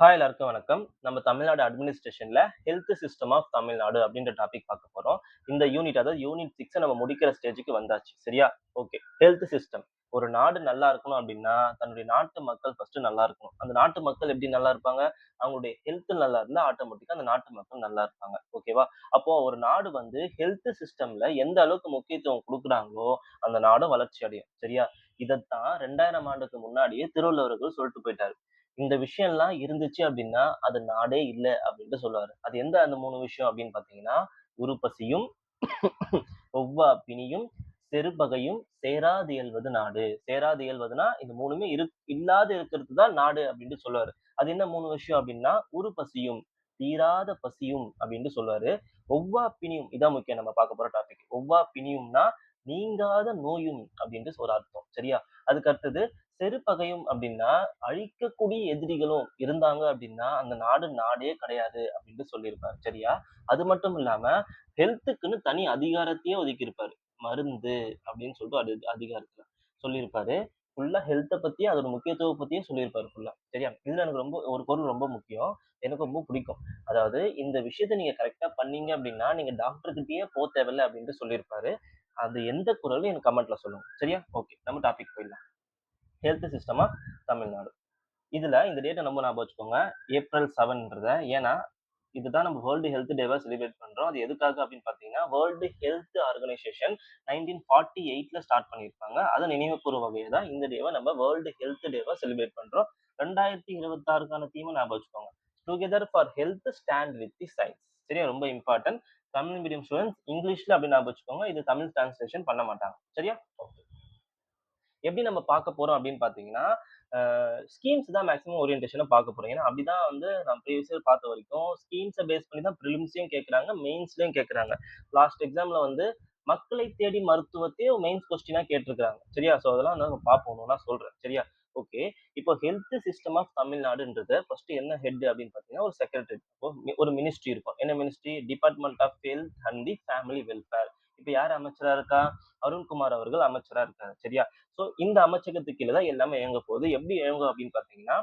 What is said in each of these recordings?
Hi எல்லாருக்கும் வணக்கம். நம்ம தமிழ்நாடு அட்மினிஸ்ட்ரேஷன்ல ஹெல்த் சிஸ்டம் ஆஃப் தமிழ்நாடு அப்படின்ற டாபிக் பார்க்க போறோம். இந்த யூனிட் அதாவது யூனிட் 6 நம்ம முடிக்கிற ஸ்டேஜ்க்கு வந்தாச்சு. சரியா? ஓகே. Health system. ஒரு நாடு நல்லா இருக்கணும் அப்படின்னா, தன்னுடைய நாட்டு மக்கள் ஃபர்ஸ்ட் நல்லா இருக்கணும். அந்த நாட்டு மக்கள் எப்படி நல்லா இருப்பாங்க? அவங்களுடைய ஹெல்த் நல்லா இருந்தா ஆட்டோமேட்டிக்கா அந்த நாட்டு மக்கள் நல்லா இருப்பாங்க. ஓகேவா? அப்போ ஒரு நாடு வந்து ஹெல்த் சிஸ்டம்ல எந்த அளவுக்கு முக்கியத்துவம் குடுக்குறாங்களோ, அந்த நாடும் வளர்ச்சி அடையும். சரியா? இதத்தான் 2000 ஆண்டுக்கு முன்னாடியே திருவள்ளுவர் அவர்கள் சொல்லிட்டு போயிட்டாரு. இந்த விஷயம்லாம் இருந்துச்சு அப்படின்னா, அது நாடே இல்ல அப்டின்ட்டு சொல்லுவாரு. அது எந்த அந்த 3 விஷயம் அப்படின்னு பார்த்தீங்கன்னா, "உறுபசியும், ஒவ்வா பிணியும், செருபகையும் சேராது இயல்வது நாடு." சேராது இயல்வதுனா, இந்த 3மே இல்லாது இருக்கிறது தான் நாடு அப்டின்ட்டு சொல்லுவாரு. அது என்ன 3 விஷயம் அப்டின்னா, "உறுபசியும், தீராத பசியும்" அப்டின்ட்டு சொல்லுவாரு. "ஒவ்வா பிணியும்" இதான் முக்கியம் நம்ம பார்க்க போற டாபிக். "ஒவ்வா பிணியும்னா, நீங்காத நோயும்" அப்டின்ட்டு ஒரு அர்த்தம். சரியா? அதுக்கு அடுத்தது செருப்பகையும் அப்டின்னா, அழிக்கக்கூடிய எதிரிகளும் இருந்தாங்க அப்டின்னா, அந்த நாடு நாடே கிடையாது அப்டின்ட்டு சொல்லியிருப்பாரு. சரியா? அது மட்டும் இல்லாம, ஹெல்த்துக்குன்னு தனி அதிகாரத்தையே ஒதுக்கியிருப்பாரு. மருந்து அப்டின்னு சொல்லிட்டு அதிகாரத்துல சொல்லியிருப்பாரு. ஃபுல்லா ஹெல்த்த பத்தி, அதோட முக்கியத்துவம் பத்தியும் சொல்லியிருப்பாரு ஃபுல்லா. சரியா? இதுல எனக்கு ரொம்ப ஒரு பொருள் ரொம்ப முக்கியம். எனக்கு ரொம்ப பிடிக்கும். அதாவது இந்த விஷயத்த நீங்க கரெக்ட்டா பண்ணீங்க அப்டின்னா, நீங்க டாக்டர் கிட்டயே தேவையில்ல அப்டின்ட்டு சொல்லியிருப்பாரு. அது எந்த குறள்னு எனக்கு கமெண்ட்ல சொல்லுங்க. சரியா? ஓகே. நம்ம டாபிக் போயிடலாம். Health system of Tamil Nadu. இதுல இந்த டேட்ட ரொம்ப ஞாபகம் வச்சுக்கோங்க. ஏப்ரல் 7ன்றத. ஏன்னா, இதுதான் நம்ம வேர்ல்டு ஹெல்த் டேவா செலிப்ரேட் பண்றோம். அது எதுக்காக அப்படின்னு பார்த்தீங்கன்னா, வேர்ல்டு ஹெல்த் ஆர்கனைசேஷன் 1948ல ஸ்டார்ட் பண்ணியிருப்பாங்க. அத நினைவு கூறும் வகையில தான் இந்த டேவ நம்ம வேர்ல்டு ஹெல்த் டேவா செலிப்ரேட் பண்றோம். 2026க்கான தீம ஞாபகம் வச்சுக்கோங்க. Together for health stand with the science. சரியா? ரொம்ப இம்பார்ட்டன்ட். தமிழ் மீடியம் ஸ்டூடண்ட்ஸ் இங்கிலீஷ்ல அப்படி ஞாபகம் வச்சுக்கோங்க. இது தமிழ் டிரான்ஸ்லேஷன் பண்ண மாட்டாங்க. சரியா? ஓகே. எப்படி நம்ம பார்க்க போறோம் அப்படின்னு பார்த்தீங்கன்னா, ஸ்கீம்ஸ் தான் மேக்ஸிமம் ஓரியன்டேஷனா பார்க்க போறோம். ஏன்னா, அப்படிதான் வந்து நான் ப்ரீவியஸ் இயர் பார்த்த வரைக்கும் ஸ்கீம்ஸ பேஸ் பண்ணி தான் பிரிலிம்ஸ்லயும் கேட்கறாங்க, மெயின்ஸ்லயும் கேட்கறாங்க. லாஸ்ட் எக்ஸாம்ல வந்து மக்களை தேடி மருத்துவத்தையே மெயின்ஸ் கொஸ்டினா கேட்டிருக்காங்க. சரியா? ஸோ அதெல்லாம் வந்து நம்ம பார்ப்போம். நான் சொல்றேன். சரியா? ஓகே. இப்போ ஹெல்த் சிஸ்டம் ஆஃப் தமிழ்நாடுன்றது ஃபர்ஸ்ட் என்ன ஹெட் அப்படின்னு பார்த்தீங்கன்னா, ஒரு செக்ரட்டரி. இப்போ ஒரு மினிஸ்ட்ரி இருக்கும். என்ன ministry? Department of health and the family welfare. இப்ப யார் அமைச்சரா இருக்கா? அருண்குமார் அவர்கள் அமைச்சரா இருக்காரு. சரியா? சோ இந்த அமைச்சகத்துக்கு கீழ தான் எல்லாமே இயங்க போகுது. எப்படி இயங்கும் அப்படின்னு பார்த்தீங்கன்னா,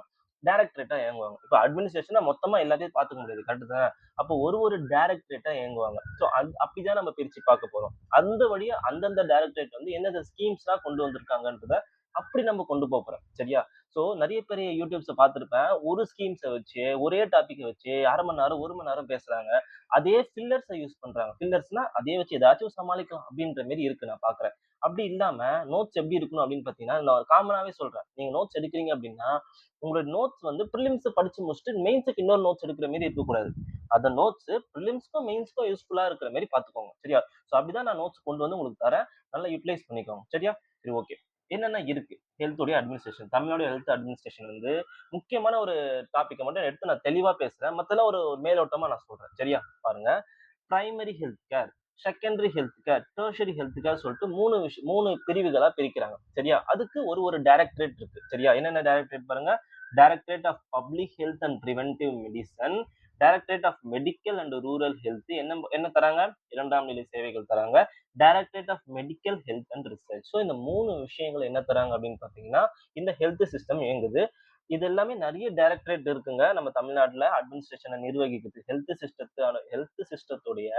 டைரக்டரேட்டா இயங்குவாங்க. இப்ப அட்மினிஸ்ட்ரேஷன்னா மொத்தமா எல்லாத்தையும் பார்த்துக்க முடியாது. கரெக்ட் தானே? அப்போ ஒரு டைரக்டரேட்டா இயங்குவாங்க. சோ அப்படிதான் நம்ம பிரிச்சு பார்க்க போறோம். அந்த வழியா அந்தந்த டைரக்டரேட் வந்து எந்தெந்த ஸ்கீம்ஸ்லாம் கொண்டு வந்திருக்காங்கன்றத அப்படி நம்ம கொண்டு போறோம். சரியா? சோ நெறைய பேரு யூடியூப்ஸ பார்த்திருப்பேன். ஒரு ஸ்கீம்ஸ வச்சு, ஒரே டாபிக்க வச்சு 1/2 மணி நேரம், 1 மணி நேரம் பேசுறாங்க. அதே ஃபில்லர்ஸ யூஸ் பண்றாங்க. ஃபில்லர்ஸ்னா அதே வச்சு ஏதாச்சும் சமாளிக்கலாம் அப்படின்ற மாரி இருக்கு நான் பார்க்குறேன். அப்படி இல்லாம நோட்ஸ் எப்படி இருக்கணும் அப்படின்னு பார்த்தீங்கன்னா, நான் காமனாவே சொல்றேன். நீங்க நோட்ஸ் எடுக்கிறீங்க அப்படின்னா, உங்களோட நோட்ஸ் வந்து பிரிலிம்ஸ் படிச்சு முடிச்சுட்டு மெயின்ஸ்க்கு இன்னொரு நோட்ஸ் எடுக்கிற மாரி இருக்கக்கூடாது. அந்த நோட்ஸ் பிரிலிம்ஸ்க்கும், மெயின்ஸ்க்கும் யூஸ்ஃபுல்லா இருக்கிற மாரி பார்த்துக்கோங்க. சரியா? சோ அப்படிதான் நான் நோட்ஸ் கொண்டு வந்து உங்களுக்கு தரேன். நல்லா யுட்டிலைஸ் பண்ணிக்கோங்க. சரியா? சரி ஓகே. என்னென்ன இருக்கு? ஹெல்த்துடைய அட்மினிஸ்ட்ரேஷன். தமிழ்நாடு ஹெல்த் அட்மினிஸ்ட்ரேஷன் வந்து முக்கியமான ஒரு டாபிக்க மட்டும் எடுத்து நான் தெளிவா பேசுறேன். மத்தெல்லாம் ஒரு மேலோட்டமா நான் சொல்றேன். சரியா? பாருங்க. Primary health care, secondary health care, tertiary health care சொல்லிட்டு 3 பிரிவுகளா பிரிக்கிறாங்க. சரியா? அதுக்கு ஒரு டைரக்டரேட் இருக்கு. சரியா? என்னென்ன டைரக்டரேட் பாருங்க. Directorate of public health and preventive medicine, directorate of medical and rural health என்ன என்ன தராங்க? 2ஆம் நிலை சேவைகள் தராங்க. Directorate of medical health and research. So இந்த 3 விஷயங்கள் என்ன தராங்க அப்படின்னு பார்த்தீங்கன்னா, இந்த ஹெல்த் சிஸ்டம் இயங்குது. இது எல்லாமே நெறைய டைரக்டரேட் இருக்குங்க. நம்ம தமிழ்நாட்டுல அட்மினிஸ்ட்ரேஷன நிர்வகிக்குது. ஹெல்த் சிஸ்டத்துடைய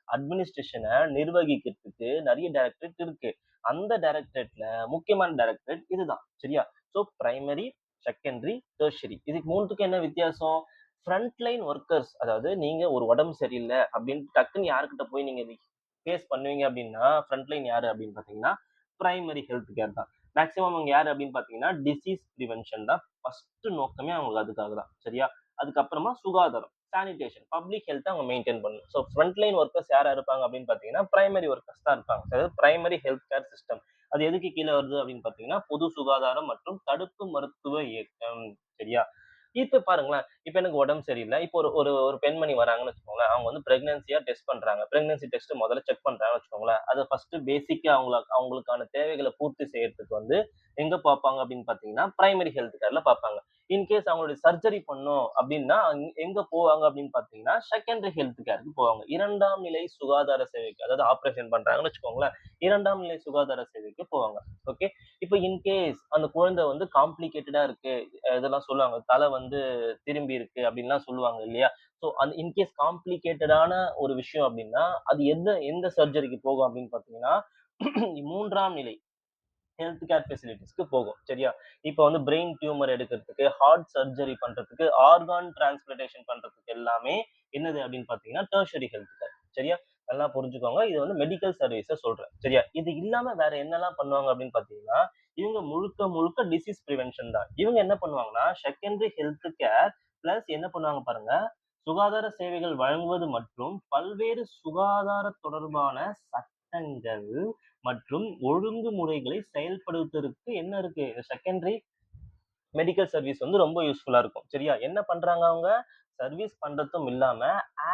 அட்மினிஸ்ட்ரேஷன நிர்வகிக்கிறதுக்கு நெறைய டைரக்டரேட் இருக்கு. அந்த டைரக்டரேட்ல முக்கியமான டைரக்டரேட் இதுதான். சரியா? So primary, secondary, tertiary. இதுக்கு 3த்துக்கும் என்ன வித்தியாசம்? ஃப்ரண்ட் லைன் வொர்க்கர்ஸ் அதாவது நீங்க ஒரு உடம்பு சரியில்ல அப்படின்னு டக்குன்னு யார்கிட்ட போய் நீங்க ஃபேஸ் பண்ணுவீங்க அப்படின்னா, ஃப்ரண்ட் லைன் யாரு அப்படின்னு பார்த்தீங்கன்னா, பிரைமரி ஹெல்த் கேர் தான். மேக்ஸிமம் அவங்க யாரு அப்படின்னு பார்த்தீங்கன்னா, டிசீஸ் பிரிவென்ஷன் தான் ஃபர்ஸ்ட் நோக்கமே அவங்களுக்கு அதுக்காக தான். சரியா? அதுக்கப்புறமா சுகாதாரம், சானிடேஷன், பப்ளிக் ஹெல்த்த அவங்க மெயின்டெயின் பண்ணணும். ஸோ ஃப்ரண்ட் லைன் வொர்க்கர்ஸ் யாரா இருப்பாங்க அப்படின்னு பார்த்தீங்கன்னா, பிரைமரி வொர்க்கர்ஸ் தான் இருப்பாங்க. அதாவது பிரைமரி ஹெல்த் கேர் சிஸ்டம். அது எதுக்கு கீழ வருது அப்படின்னு பார்த்தீங்கன்னா, பொது சுகாதாரம் மற்றும் தடுப்பு மருத்துவ இயக்கம். சரியா? இப்ப பாருங்களேன், இப்ப எனக்கு உடம்பு சரியில்ல. இப்போ ஒரு ஒரு ஒரு பெண்மணி வராங்கன்னு வச்சுக்கோங்களேன். அவங்க வந்து பிரெக்னன்சியா டெஸ்ட் பண்றாங்க. பிரெக்னன்சி டெஸ்ட் முதல்ல செக் பண்றாங்கன்னு வச்சுக்கோங்களேன். அத ஃபர்ஸ்ட் பேசிக்கா அவங்களுக்கான தேவைகள பூர்த்தி செய்யறதுக்கு வந்து எங்க பார்ப்பாங்க அப்படின்னு பார்த்தீங்கன்னா, பிரைமரி ஹெல்த் கேர்ல பார்ப்பாங்க. இன்கேஸ் அவங்களுடைய சர்ஜரி பண்ணணும் அப்படின்னா எங்க போவாங்க அப்படின்னு பாத்தீங்கன்னா செகண்டரி ஹெல்த் கேருக்கு போவாங்க. 2ஆம் நிலை சுகாதார சேவைக்கு, அதாவது ஆபரேஷன் பண்றாங்கன்னு வச்சுக்கோங்களேன். 2ஆம் நிலை சுகாதார சேவைக்கு போவாங்க. ஓகே. இப்ப இன்கேஸ் அந்த குழந்தை வந்து காம்ப்ளிகேட்டடா இருக்கு, இதெல்லாம் சொல்லுவாங்க. தலை வந்து திரும்பி இருக்கு அப்படின்லாம் சொல்லுவாங்க இல்லையா? ஸோ அந்த இன்கேஸ் காம்ப்ளிகேட்டடான ஒரு விஷயம் அப்படின்னா, அது எந்த சர்ஜரிக்கு போகும் அப்படின்னு பார்த்தீங்கன்னா, 3ஆம் நிலை ஹெல்த் கேர் ஃபெசிலிட்டீஸ்க்கு போகும். சரியா? இப்ப வந்து பிரெயின் டியூமர் எடுக்கிறதுக்கு, ஹார்ட் சர்ஜரி பண்றதுக்கு, ஆர்கான் டிரான்ஸ்பிளான்டேஷன் பண்றதுக்கு எல்லாமே என்னது அப்படின்னு பார்த்தீங்கன்னா, டெர்ஷரி ஹெல்த் கேர். சரியா? நல்லா புரிஞ்சுக்கோங்க. இது வந்து மெடிக்கல் சர்வீஸ சொல்றேன். சரியா? இது இல்லாம வேற என்னலாம் பண்ணுவாங்க அப்படின்னு பார்த்தீங்கன்னா, இவங்க முழுக்க முழுக்க டிசீஸ் பிரிவென்ஷன் தான். இவங்க என்ன பண்ணுவாங்கன்னா, செகண்டரி ஹெல்த் கேர் பிளஸ் என்ன பண்ணுவாங்க பாருங்க, சுகாதார சேவைகள் வழங்குவது மற்றும் பல்வேறு சுகாதார தொடர்பான சட்டங்கள் மற்றும் ஒழுங்குமுறைகளை செயல்படுத்துவதற்கு என்ன இருக்கு? செகண்டரி மெடிக்கல் சர்வீஸ் வந்து ரொம்ப யூஸ்ஃபுல்லா இருக்கும். சரியா? என்ன பண்றாங்க அவங்க? சர்வீஸ் பண்றதும் இல்லாம,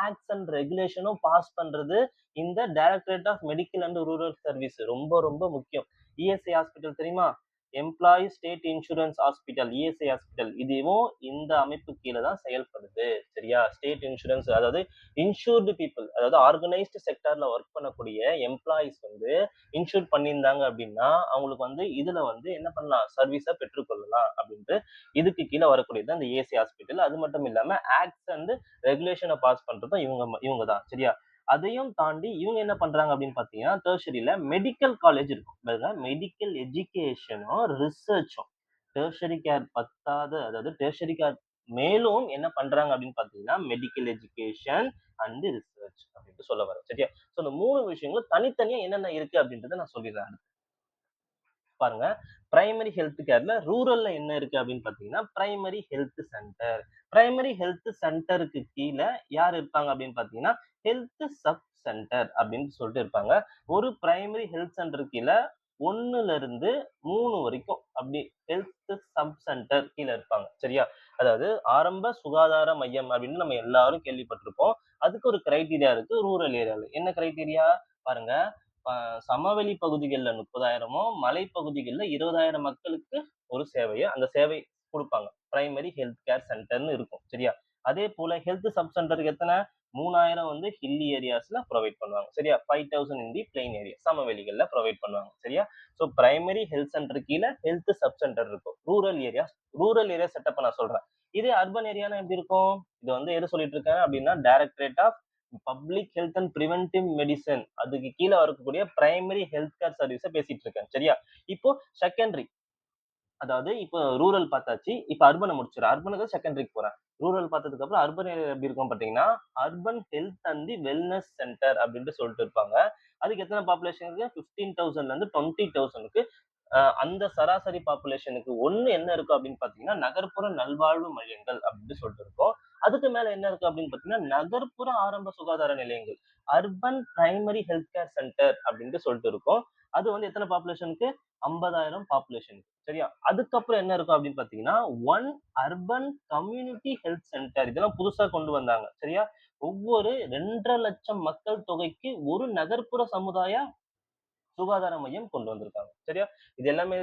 ஆக்ட்ஸ் அண்ட் ரெகுலேஷனும் பாஸ் பண்றது இந்த directorate of medical and rural service. ரொம்ப ரொம்ப முக்கியம். இஎஸ்ஐ ஹாஸ்பிட்டல் தெரியுமா? Employee state insurance hospital, ESI hospital. இதுவும் இந்த அமைப்பு கீழ தான் செயல்படுது. சரியா? ஸ்டேட் இன்சூரன்ஸ், அதாவது இன்சூர்டு பீப்பிள், அதாவது ஆர்கனைஸ்டு செக்டார்ல வொர்க் பண்ணக்கூடிய எம்ப்ளாயீஸ் வந்து இன்சூர் பண்ணியிருந்தாங்க அப்படின்னா, அவங்களுக்கு வந்து இதுல வந்து என்ன பண்ணலாம்? சர்வீஸ பெற்றுக்கொள்ளலாம் அப்படின்ட்டு இதுக்கு கீழ வரக்கூடியது அந்த ஏசி ஹாஸ்பிட்டல். அது மட்டும் இல்லாம ஆக்ட்ஸ் அண்ட் ரெகுலேஷன பாஸ் பண்றதும் இவங்க தான். சரியா? அதையும் தாண்டி இவங்க என்ன பண்றாங்க அப்படின்னு பார்த்தீங்கன்னா, டெர்ஷரில மெடிக்கல் காலேஜ் இருக்கும். பாருங்க, மெடிக்கல் எஜுகேஷனும், ரிசர்ச்சும். டெர்ஷரி கேர் பத்தாது, அதாவது டெர்ஷரி கேர் மேலும் என்ன பண்றாங்க அப்படின்னு பார்த்தீங்கன்னா, மெடிக்கல் எஜுகேஷன் அண்ட் ரிசர்ச் அப்படின்ட்டு சொல்ல வரேன். சரியா? ஸோ இந்த 3 விஷயங்களும் தனித்தனியா என்னென்ன இருக்கு அப்படின்றத நான் சொல்லிடுறேன். பாருங்க, பிரைமரி ஹெல்த் கேர்ல ரூரல்ல என்ன இருக்கு அப்படின்னு பார்த்தீங்கன்னா, primary health centre. Primary health சென்டருக்கு கீழ யார் இருப்பாங்க அப்படின்னு பார்த்தீங்கன்னா, ஹெல்த் சப் சென்டர் அப்படின்னு சொல்லிட்டு இருப்பாங்க. ஒரு பிரைமரி ஹெல்த் சென்டர் கீழ 1ல இருந்து 3 வரைக்கும் அப்படி ஹெல்த் சப் சென்டர் கீழ இருப்பாங்க. சரியா? அதாவது ஆரம்ப சுகாதார மையம் அப்படின்னு நம்ம எல்லாரும் கேள்விப்பட்டிருப்போம். அதுக்கு ஒரு கிரைட்டீரியா இருக்கு ரூரல் ஏரியால. என்ன கிரைட்டீரியா? பாருங்க, அ சமவெளி பகுதிகள்ல 30,000மும், மலைப்பகுதிகள்ல 20,000 மக்களுக்கு ஒரு சேவைய அந்த சேவை குடுப்பாங்க. பிரைமரி ஹெல்த் கேர் சென்டர்ன்னு இருக்கும். சரியா? அதே போல ஹெல்த் சப் சென்டருக்கு எத்தன? 3,000 வந்து ஹில்லி ஏரியாஸ்ல புரொவைட் பண்ணுவாங்க. சரியா? 5,000 இன் தி பிளெயின் ஏரியா. சமவெளிகள்ல புரொவைட் பண்ணுவாங்க. சரியா? சோ பிரைமரி ஹெல்த் சென்டர் கீழ ஹெல்த் சப் சென்டர் இருக்கும். ரூரல் ஏரியா செட்டப்ப நான் சொல்றேன். இதே அர்பன் ஏரியானா எப்படி இருக்கும்? இது வந்து எத சொல்லிட்டு இருக்கேன் அப்படின்னா, directorate of public health and preventive medicine, அதுக்கு கீழ இருக்கக்கூடிய பிரைமரி ஹெல்த் கேர் சர்வீஸ பேசிட்டு இருக்கேன். சரியா? இப்போ செகண்டரி, அதாவது இப்போ ரூரல் பார்த்தாச்சு. இப்ப அர்பன முடிச்சுடுறேன். அர்பனுக்கு செகண்டரிக்கு போறேன். ரூரல் பார்த்ததுக்கு அப்புறம் அர்பன் ஏரியா எப்படி இருக்கும் பார்த்தீங்கன்னா, urban health and the wellness centre அப்படின்ட்டு சொல்லிட்டு இருப்பாங்க. அதுக்கு எத்தன பாப்புலேஷன் இருக்கு? 15,000ல இருந்து 20,000க்கு. அந்த சராசரி பாப்புலேஷனுக்கு ஒண்ணு என்ன இருக்கும் அப்படின்னு பார்த்தீங்கன்னா, நகர்ப்புற நல்வாழ்வு மையங்கள் அப்படின்னு சொல்லிட்டு இருக்கும். அதுக்கு மேல என்ன இருக்கு அப்படின்னு பார்த்தீங்கன்னா, நகர்ப்புற ஆரம்ப சுகாதார நிலையங்கள். Urban primary health care centre அப்படின்ட்டு சொல்லிட்டு இருக்கும். அது வந்து எத்தன பாப்புலேஷனுக்கு? 50,000 பாப்புலேஷனுக்கு. சரியா? அதுக்கப்புறம் என்ன இருக்கும் அப்படின்னு பார்த்தீங்கன்னா, 1 அர்பன் கம்யூனிட்டி ஹெல்த் சென்டர். இதெல்லாம் புதுசா கொண்டு வந்தாங்க. சரியா? ஒவ்வொரு 2,50,000 மக்கள் தொகைக்கு ஒரு நகர்ப்புற சமுதாய சுகாதார மையம் கொண்டு வந்திருக்காங்க. சரியா? இது எல்லாமே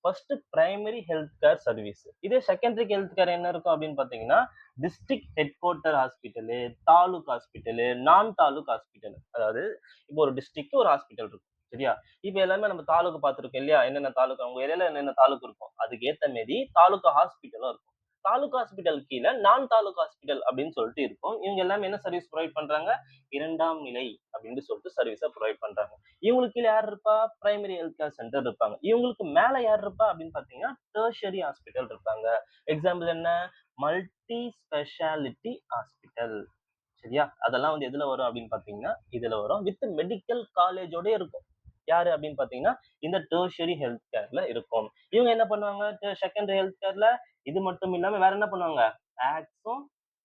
first primary health care service. இதே செகண்டரி ஹெல்த் கேர் என்ன இருக்கும் அப்படின்னு பார்த்தீங்கன்னா, district head quarter hospital, taluk hospital, நான் தாலுக் ஹாஸ்பிட்டல். அதாவது இப்போ ஒரு டிஸ்ட்ரிக்ட் ஒரு ஹாஸ்பிட்டல் இருக்கும். சரியா? இப்ப எல்லாமே நம்ம தாலுக் பார்த்திருக்கோம் இல்லையா? என்னென்ன தாலுக் உங்க ஏரியால என்னென்ன தாலுக் இருக்கும். அதுக்கு ஏத்த மாரி தாலுகா ஹாஸ்பிட்டலும் இருக்கும். தாலுகா ஹாஸ்பிட்டல் கீழ நான் தாலுக் ஹாஸ்பிட்டல் அப்படின்னு சொல்லிட்டு இருக்கும். இவங்க எல்லாமே என்ன சர்வீஸ் புரொவைட் பண்றாங்க? 2ஆம் நிலை அப்படின்னு சொல்லிட்டு சர்வீஸ புரொவைட் பண்றாங்க. இவங்களுக்கு கீழ யார் இருப்பா? பிரைமரி ஹெல்த் கேர் சென்டர் இருப்பாங்க. இவங்களுக்கு மேல யார் இருப்பா அப்படின்னு பார்த்தீங்கன்னா, டெர்ஷரி ஹாஸ்பிட்டல் இருப்பாங்க. எக்ஸாம்பிள் என்ன? Multi speciality hospital. சரியா? அதெல்லாம் வந்து எதுல வரும் அப்படின்னு பார்த்தீங்கன்னா, இதுல வரும். வித் மெடிக்கல் காலேஜோடயே இருக்கும். யாரு அப்படின்னு பார்த்தீங்கன்னா, இந்த டெர்ஷரி ஹெல்த் கேர்ல இருக்கும். இவங்க என்ன பண்ணுவாங்க? செகண்டரி ஹெல்த் கேர்ல இது மட்டும் இல்லாம வேற என்ன பண்ணுவாங்க? ஆக்ட்ஸும்,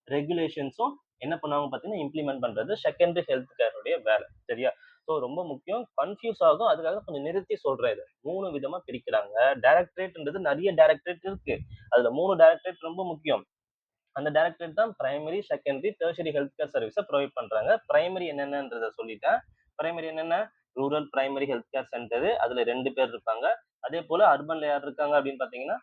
ரெகுலேஷன்ஸும் என்ன பண்ணுவாங்க பார்த்தீங்கன்னா, இம்ப்ளிமெண்ட் பண்றது செகண்டரி ஹெல்த் கேர் உடைய வேலை. சரியா? ஸோ ரொம்ப முக்கியம். கன்ஃப்யூஸ் ஆகும். அதுக்காக கொஞ்சம் நிறுத்தி சொல்றேன் இத. 3 விதமா பிரிக்கிறாங்க. டைரக்டரேட்ன்றது நெறைய டைரக்டரேட் இருக்கு. அதுல 3 டைரக்டரேட் ரொம்ப முக்கியம். அந்த டைரக்டரேட் தான் primary, secondary, tertiary health care சர்வீஸ புரொவைட் பண்றாங்க. பிரைமரி என்னென்னன்றத சொல்லிட்டேன். பிரைமரி என்னென்ன? Rural primary health care centre. அதுல 2 பேர் இருப்பாங்க. அதே போல அர்பன்ல யார் இருக்காங்க அப்படின்னு பார்த்தீங்கன்னா,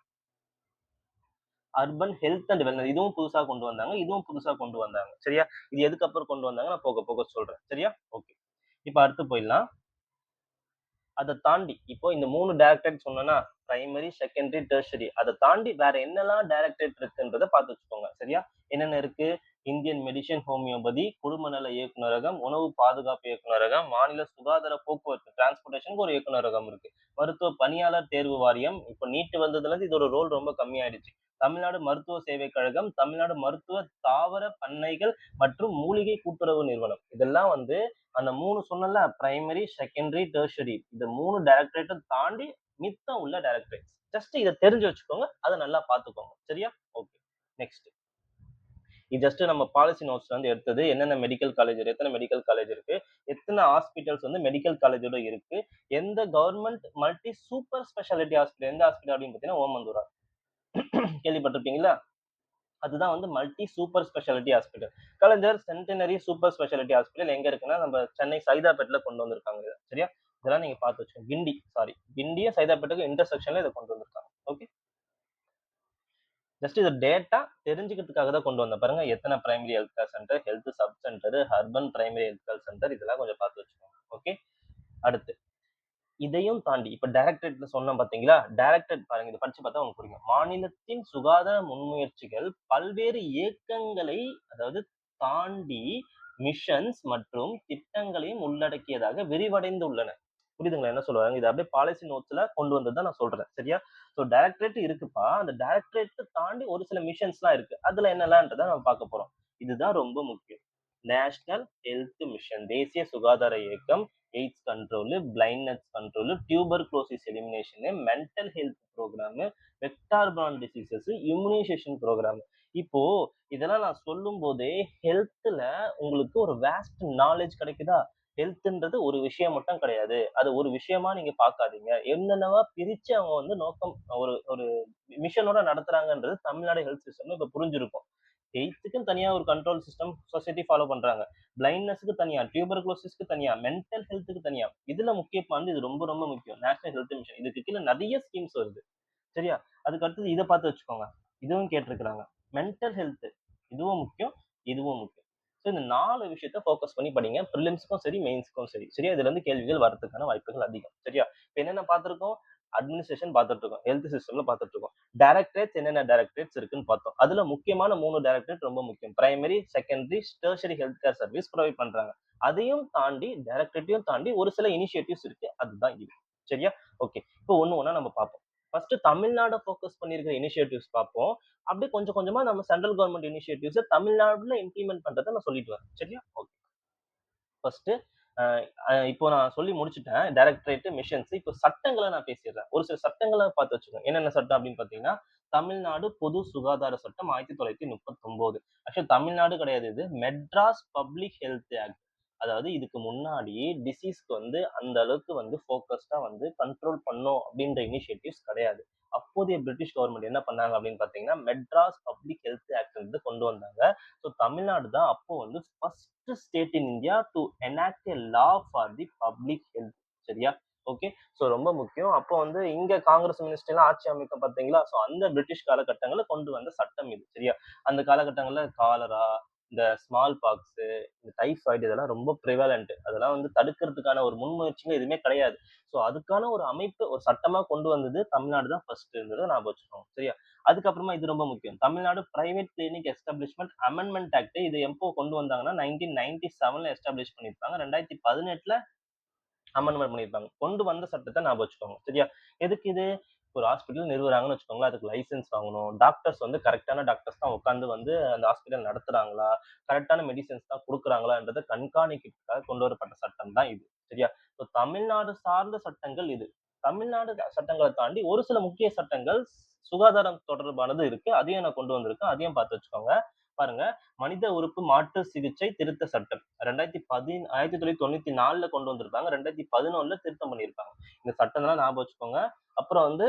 அர்பன் ஹெல்த் அண்ட் வெல்னஸ் இதுவும் புதுசா கொண்டு வந்தாங்க. இதுவும் புதுசா கொண்டு வந்தாங்க. சரியா? இது எதுக்கு அப்புறம் கொண்டு வந்தாங்க நான் போக போக சொல்றேன். சரியா? ஓகே. இப்ப அடுத்து போயிடலாம். அத தாண்டி இப்போ இந்த 3 டைரக்டரேட் சொன்னேனா, பிரைமரி, செகண்டரி, டெர்ஷரி. அத தாண்டி வேற என்னலாம் டைரக்டரேட் இருக்குன்றத பார்த்து வச்சுக்கோங்க. சரியா? என்னென்ன இருக்கு? இந்தியன் மெடிசின் ஹோமியோபதி, குடும்ப நல இயக்குனரகம், உணவு பாதுகாப்பு இயக்குனரகம், மாநில சுகாதார போக்குவரத்து டிரான்ஸ்போர்டேஷனுக்கு ஒரு இயக்குனரகம் இருக்கு. மருத்துவ பணியாளர் தேர்வு வாரியம். இப்ப நீட் வந்ததுலருந்து இதோட ரோல் ரொம்ப கம்மியாயிடுச்சு. தமிழ்நாடு மருத்துவ சேவை கழகம், தமிழ்நாடு மருத்துவ தாவர பண்ணைகள் மற்றும் மூலிகை கூட்டுறவு நிறுவனம். இதெல்லாம் வந்து அந்த 3 சொன்னேன்ல பிரைமரி, செகண்டரி, டெர்ஷரி இந்த 3 டைரக்டரேட்டும் தாண்டி மித்தம் உள்ள டைரக்டரேட்ஸ். ஜஸ்ட் இத தெரிஞ்சு வச்சுக்கோங்க. அத நல்லா பார்த்துக்கோங்க. சரியா? ஓகே. நெக்ஸ்ட். இது ஜஸ்ட் நம்ம பாலிசி நோட்ஸ்ல இருந்து எடுத்தது. என்னென்ன மெடிக்கல் காலேஜ் எத்தன மெடிக்கல் காலேஜ் இருக்கு? எத்தன ஹாஸ்பிடல்ஸ் வந்து மெடிக்கல் காலேஜோட இருக்கு? எந்த government multi super speciality hospital எந்த ஹாஸ்பிடல் அப்படின்னு பார்த்தீங்கன்னா, ஓமந்தூரா. கேள்விப்பட்டிருப்பீங்களா? அதுதான் வந்து மல்டி சூப்பர் ஸ்பெஷாலிட்டி ஹாஸ்பிடல். கலைஞர் சென்டினரி சூப்பர் ஸ்பெஷாலிட்டி ஹாஸ்பிடல் எங்க இருக்குன்னா, நம்ம சென்னை சைதாப்பேட்ல கொண்டு வந்திருக்காங்க இத. சரியா? இதெல்லாம் நீங்க பார்த்து வச்சுக்கோங்க. கிண்டியும் சைதாப்பேட்டுக்கும் இன்டர்செக்ஷன்ல இத கொண்டு வந்திருக்காங்க. ஓகே. ஜஸ்ட் இது டேட்டா தெரிஞ்சுக்கிறதுக்காக தான் கொண்டு வந்தேன். பாருங்க எத்தனை primary health care centre, health sub centre, urban primary health care centre இதெல்லாம் கொஞ்சம் பார்த்து வச்சுக்கோங்க. ஓகே. அடுத்து இதையும் தாண்டி இப்ப டைரக்டரேட்ல சொன்னோம் பாத்தீங்களா? டைரக்டரேட் பாருங்க இத படிச்சு பார்த்தா உங்களுக்கு புரியும். மாநிலத்தின் சுகாதார முன்முயற்சிகள் பல்வேறு இயக்கங்களை அதாவது தாண்டி மிஷன்ஸ் மற்றும் திட்டங்களையும் உள்ளடக்கியதாக விரிவடைந்துள்ளன. புரியுதுங்களா என்ன சொல்ல வராங்க? இது அப்படியே பாலிசி நோட்ஸ்ல கொண்டு வந்தது தான் நான் சொல்றேன். சரியா? சோ டைரக்டரேட் இருக்குப்பா. அந்த டைரக்டரேட்ட தாண்டி ஒரு சில மிஷன்ஸ்லாம் இருக்கு. அதுல என்னலாம்ன்றத நம்ம பார்க்க போறோம். இதுதான் ரொம்ப முக்கியம். நேஷனல் ஹெல்த் மிஷன் தேசிய சுகாதார இயக்கம், AIDS control, blindness control, tuberculosis elimination, mental health programme, vector borne diseases, immunisation programme. இப்போ இதெல்லாம் நான் சொல்லும்போதே ஹெல்த்ல உங்களுக்கு ஒரு வேஸ்ட் நாலேட்ஜ் கிடைக்குதா? ஹெல்த்ன்றது ஒரு விஷயம் மட்டும் கிடையாது. அது ஒரு விஷயமா நீங்க பார்க்காதீங்க. என்னென்னவா பிரிச்சு அவங்க வந்து நோக்கம் ஒரு ஒரு மிஷனோட நடத்துறாங்கன்றது தமிழ்நாடு ஹெல்த் சிஸ்டம்ல இப்ப புரிஞ்சிருக்கும். எய்ட்ஸுக்குன்னு தனியா ஒரு கண்ட்ரோல் சிஸ்டம் சொசைட்டி ஃபாலோ பண்றாங்க. பிளைண்ட்னஸ்க்கு தனியா, டியூபர்குலோசிஸ்க்கு தனியா, மென்டல் ஹெல்த்துக்கு தனியா. இதுல முக்கியமானது இது ரொம்ப ரொம்ப முக்கியம். National health mission. இதுக்கு கீழ நெறைய ஸ்கீம்ஸ் வருது. சரியா? அதுக்கு அடுத்தது இத பார்த்து வச்சுக்கோங்க. இதுவும் கேட்டிருக்கிறாங்க. மென்டல் ஹெல்த் இதுவும் முக்கியம், இதுவும் முக்கியம். ஸோ இந்த 4 விஷயத்த ஃபோக்கஸ் பண்ணி படிங்க. பிரிலிம்ஸ்க்கும் சரி, மெயின்ஸ்க்கும் சரி. சரியா? இதுல இருந்து கேள்விகள் வரதுக்கான வாய்ப்புகள் அதிகம். சரியா? இப்ப என்னென்ன பார்த்திருக்கோம்? அட்மினிஸ்ட்ரேஷன் பார்த்துட்டு இருக்கோம். ஹெல்த் சிஸ்டம்ல பார்த்துட்டு இருக்கோம். டைரக்டரேட்ஸ் என்னென்ன டைரக்டரேட்ஸ் இருக்குன்னு பார்த்தோம். அதுல முக்கியமான 3 டைரக்டரேட் ரொம்ப முக்கியம். Primary, secondary, tertiary health care service provide பண்றாங்க. அதையும் தாண்டி டைரக்டரேட்டையும் தாண்டி ஒரு சில இனிஷியேட்டிவ்ஸ் இருக்கு. அதுதான் இது. சரியா? ஓகே. இப்போ ஒண்ணு ஒண்ணா நம்ம பார்ப்போம். ஃபர்ஸ்ட் தமிழ்நாட ஃபோக்கஸ் பண்ணியிருக்கிற இனிஷியேட்டிவ்ஸ் பார்ப்போம். அப்படியே கொஞ்சம் கொஞ்சமா நம்ம சென்ட்ரல் கவர்ன்மெண்ட் இனிஷியேட்டிவ்ஸ தமிழ்நாடுல இம்ப்ளிமெண்ட் பண்றத நான் சொல்லிட்டு வரேன். சரியா? ஓகே. ஃபர்ஸ்ட் இப்போ நான் சொல்லி முடிச்சுட்டேன். Directorate, missions. இப்போ சட்டங்கள நான் பேசிடுறேன். ஒரு சில சட்டங்கள பார்த்து வச்சுக்கோங்க. என்னென்ன சட்டம் அப்படின்னு பார்த்தீங்கன்னா, தமிழ்நாடு பொது சுகாதார சட்டம் 1939. ஆக்சுவலா தமிழ்நாடு கிடையாது இது. Madras public health act. அதாவது இதுக்கு முன்னாடி டிசீஸ்க்கு வந்து அந்த அளவுக்கு வந்து ஃபோக்கஸ்டா வந்து கண்ட்ரோல் பண்ணும் அப்படின்ற இனிஷியேட்டிவ்ஸ் கிடையாது. அப்போதைய பிரிட்டிஷ் கவர்ன்மெண்ட் என்ன பண்ணாங்க அப்படின்னு பார்த்தீங்கன்னா, மெட்ராஸ் பப்ளிக் ஹெல்த் ஆக்ட் வந்து கொண்டு வந்தாங்க. ஸோ தமிழ்நாடு தான் அப்போ வந்து first state in India to enact a law for the public health. சரியா? ஓகே. ஸோ ரொம்ப முக்கியம். அப்போ வந்து இங்க காங்கிரஸ் மினிஸ்ட்ரிலாம் ஆட்சி அமைக்க பார்த்தீங்களா? ஸோ அந்த பிரிட்டிஷ் காலகட்டங்கள்ல கொண்டு வந்த சட்டம் இது. சரியா? அந்த காலகட்டங்கள்ல காலரா, இந்த ஸ்மால் பாக்ஸ், இந்த டைபாய்டு இதெல்லாம் ரொம்ப பிரிவலன்ட். அதெல்லாம் வந்து தடுக்கிறதுக்கான ஒரு முன்முயற்சிகள் எதுவுமே கிடையாது. ஸோ அதுக்கான ஒரு அமைப்பு, ஒரு சட்டமா கொண்டு வந்தது தமிழ்நாடு தான் ஃபர்ஸ்ட்ன்றத ஞாபகம் வச்சுக்கோங்க. சரியா? அதுக்கப்புறமா இது ரொம்ப முக்கியம். Tamil Nadu private clinic எஸ்டாப்ளிஷ்மென்ட் amendment act இது எப்போ கொண்டு வந்தாங்கன்னா 1997ல எஸ்டாப்ளிஷ் பண்ணியிருப்பாங்க. 2018ல அமெண்ட்மென்ட் பண்ணியிருப்பாங்க. கொண்டு வந்த சட்டத்த ஞாபகம் வச்சுக்கோங்க. சரியா? எதுக்கு இது? ஒரு ஹாஸ்பிட்டல் நிறுவுறாங்கன்னு வச்சுக்கோங்களேன். அதுக்கு லைசென்ஸ் வாங்கணும். டாக்டர்ஸ் வந்து கரெக்ட்டான டாக்டர்ஸ் தான் உட்கார்ந்து வந்து அந்த ஹாஸ்பிட்டல் நடத்துறாங்களா? கரெக்ட்டான மெடிசின்ஸ் தான் குடுக்குறாங்களான்றத கண்காணிக்கிறதுக்காக கொண்டு வரப்பட்ட சட்டம் தான் இது. சரியா? ஸோ தமிழ்நாடு சார்ந்த சட்டங்கள் இது. தமிழ்நாடு சட்டங்கள தாண்டி ஒரு சில முக்கிய சட்டங்கள் சுகாதாரம் தொடர்பானது இருக்கு. அதையும் நான் கொண்டு வந்திருக்கேன். அதையும் பார்த்து வச்சுக்கோங்க. பாருங்க. மனித உறுப்பு மாற்று சிகிச்சை திருத்த சட்டம். 1994ல கொண்டு வந்திருக்காங்க. 2011ல திருத்தம் பண்ணியிருக்காங்க. இந்த சட்டம்லாம் ஞாபகம் வச்சுக்கோங்க. அப்புறம் வந்து